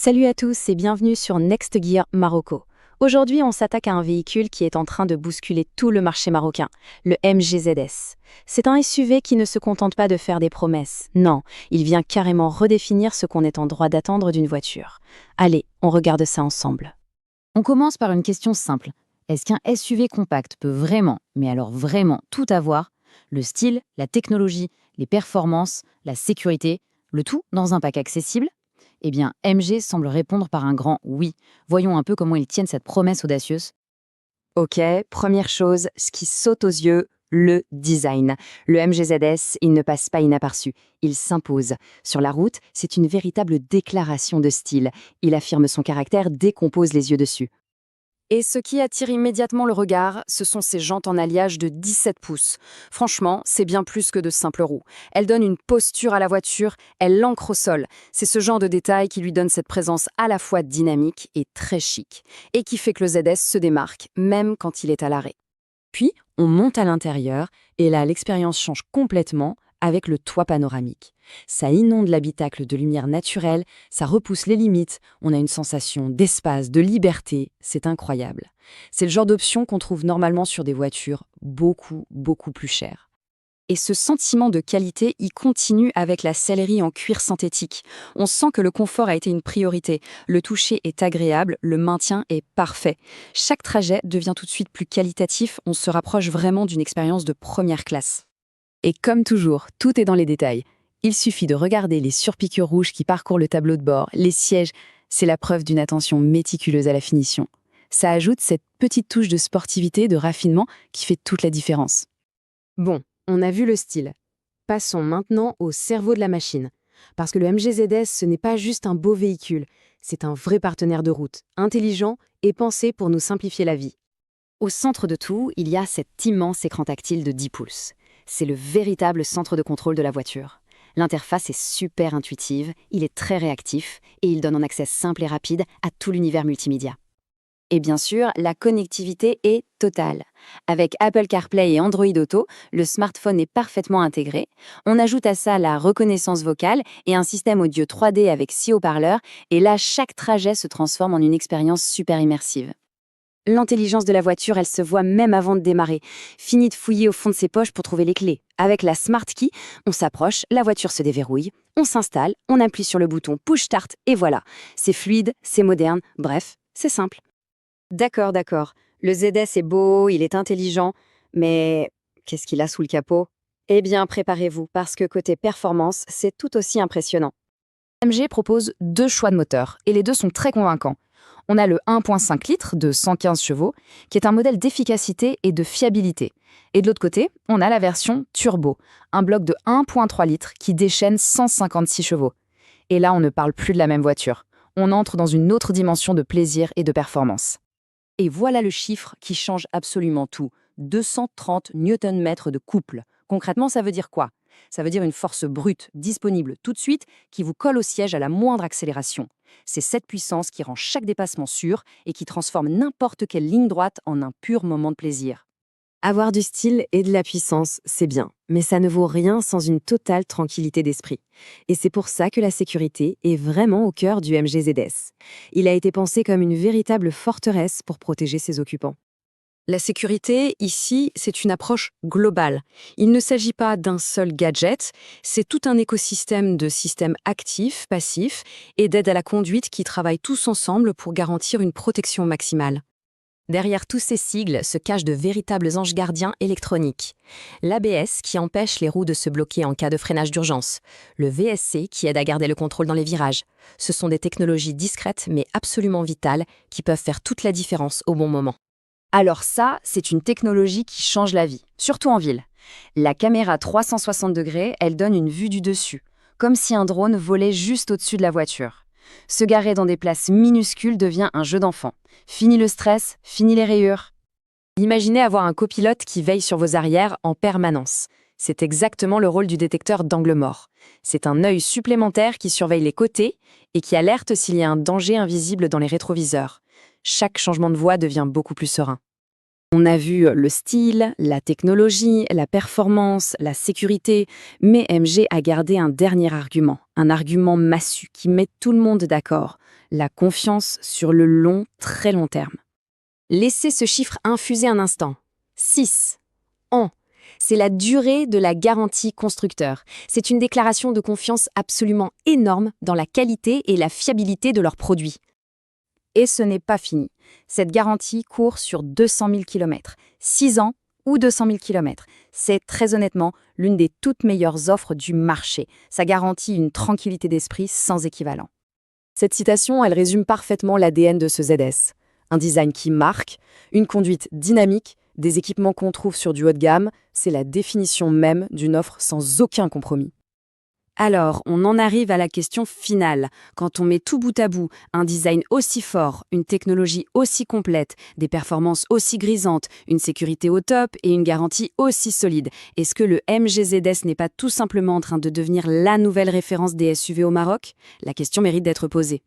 Salut à tous et bienvenue sur Next Gear Marocco. Aujourd'hui, on s'attaque à un véhicule qui est en train de bousculer tout le marché marocain, le MGZS. C'est un SUV qui ne se contente pas de faire des promesses. Non, il vient carrément redéfinir ce qu'on est en droit d'attendre d'une voiture. Allez, on regarde ça ensemble. On commence par une question simple. Est-ce qu'un SUV compact peut vraiment, mais alors vraiment tout avoir? Le style, la technologie, les performances, la sécurité, le tout dans un pack accessible? Eh bien, MG semble répondre par un grand oui. Voyons un peu comment ils tiennent cette promesse audacieuse. Ok, première chose, ce qui saute aux yeux, le design. Le MGZS, il ne passe pas inaperçu, il s'impose. Sur la route, c'est une véritable déclaration de style. Il affirme son caractère dès qu'on pose les yeux dessus. Et ce qui attire immédiatement le regard, ce sont ces jantes en alliage de 17 pouces. Franchement, c'est bien plus que de simples roues. Elles donnent une posture à la voiture, elles l'ancrent au sol. C'est ce genre de détail qui lui donne cette présence à la fois dynamique et très chic, et qui fait que le ZS se démarque, même quand il est à l'arrêt. Puis, on monte à l'intérieur, et là, l'expérience change complètement avec le toit panoramique. Ça inonde l'habitacle de lumière naturelle, ça repousse les limites, on a une sensation d'espace, de liberté, c'est incroyable. C'est le genre d'option qu'on trouve normalement sur des voitures beaucoup plus chères. Et ce sentiment de qualité y continue avec la sellerie en cuir synthétique. On sent que le confort a été une priorité, le toucher est agréable, le maintien est parfait. Chaque trajet devient tout de suite plus qualitatif, on se rapproche vraiment d'une expérience de première classe. Et comme toujours, tout est dans les détails. Il suffit de regarder les surpiqûres rouges qui parcourent le tableau de bord, les sièges, c'est la preuve d'une attention méticuleuse à la finition. Ça ajoute cette petite touche de sportivité, de raffinement qui fait toute la différence. Bon, on a vu le style. Passons maintenant au cerveau de la machine. Parce que le MGZS, ce n'est pas juste un beau véhicule, c'est un vrai partenaire de route, intelligent et pensé pour nous simplifier la vie. Au centre de tout, il y a cet immense écran tactile de 10 pouces. C'est le véritable centre de contrôle de la voiture. L'interface est super intuitive, il est très réactif et il donne un accès simple et rapide à tout l'univers multimédia. Et bien sûr, la connectivité est totale. Avec Apple CarPlay et Android Auto, le smartphone est parfaitement intégré. On ajoute à ça la reconnaissance vocale et un système audio 3D avec 6 haut-parleurs, et là, chaque trajet se transforme en une expérience super immersive. L'intelligence de la voiture, elle se voit même avant de démarrer. Fini de fouiller au fond de ses poches pour trouver les clés. Avec la Smart Key, on s'approche, la voiture se déverrouille, on s'installe, on appuie sur le bouton Push Start et voilà. C'est fluide, c'est moderne, bref, c'est simple. D'accord. Le ZS est beau, il est intelligent, mais qu'est-ce qu'il a sous le capot? Eh bien, préparez-vous, parce que côté performance, c'est tout aussi impressionnant. MG propose deux choix de moteurs, et les deux sont très convaincants. On a le 1.5 litres de 115 chevaux, qui est un modèle d'efficacité et de fiabilité. Et de l'autre côté, on a la version turbo, un bloc de 1.3 litres qui déchaîne 156 chevaux. Et là, on ne parle plus de la même voiture. On entre dans une autre dimension de plaisir et de performance. Et voilà le chiffre qui change absolument tout. 230 Nm de couple. Concrètement, ça veut dire quoi? Ça veut dire une force brute, disponible tout de suite, qui vous colle au siège à la moindre accélération. C'est cette puissance qui rend chaque dépassement sûr et qui transforme n'importe quelle ligne droite en un pur moment de plaisir. Avoir du style et de la puissance, c'est bien, mais ça ne vaut rien sans une totale tranquillité d'esprit. Et c'est pour ça que la sécurité est vraiment au cœur du MGZS. Il a été pensé comme une véritable forteresse pour protéger ses occupants. La sécurité, ici, c'est une approche globale. Il ne s'agit pas d'un seul gadget, c'est tout un écosystème de systèmes actifs, passifs et d'aide à la conduite qui travaillent tous ensemble pour garantir une protection maximale. Derrière tous ces sigles se cachent de véritables anges gardiens électroniques. L'ABS qui empêche les roues de se bloquer en cas de freinage d'urgence. Le VSC qui aide à garder le contrôle dans les virages. Ce sont des technologies discrètes mais absolument vitales qui peuvent faire toute la différence au bon moment. Alors ça, c'est une technologie qui change la vie, surtout en ville. La caméra 360 degrés, elle donne une vue du dessus, comme si un drone volait juste au-dessus de la voiture. Se garer dans des places minuscules devient un jeu d'enfant. Fini le stress, fini les rayures. Imaginez avoir un copilote qui veille sur vos arrières en permanence. C'est exactement le rôle du détecteur d'angle mort. C'est un œil supplémentaire qui surveille les côtés et qui alerte s'il y a un danger invisible dans les rétroviseurs. Chaque changement de voie devient beaucoup plus serein. On a vu le style, la technologie, la performance, la sécurité, mais MG a gardé un dernier argument, un argument massu qui met tout le monde d'accord, la confiance sur le long, très long terme. Laissez ce chiffre infuser un instant. 6 ans. C'est la durée de la garantie constructeur. C'est une déclaration de confiance absolument énorme dans la qualité et la fiabilité de leurs produits. Et ce n'est pas fini. Cette garantie court sur 200 000 km. 6 ans ou 200 000 km. C'est très honnêtement l'une des toutes meilleures offres du marché. Ça garantit une tranquillité d'esprit sans équivalent. Cette citation, elle résume parfaitement l'ADN de ce ZS. Un design qui marque, une conduite dynamique, des équipements qu'on trouve sur du haut de gamme, c'est la définition même d'une offre sans aucun compromis. Alors, on en arrive à la question finale. Quand on met tout bout à bout, un design aussi fort, une technologie aussi complète, des performances aussi grisantes, une sécurité au top et une garantie aussi solide, est-ce que le MG ZS n'est pas tout simplement en train de devenir la nouvelle référence des SUV au Maroc ? La question mérite d'être posée.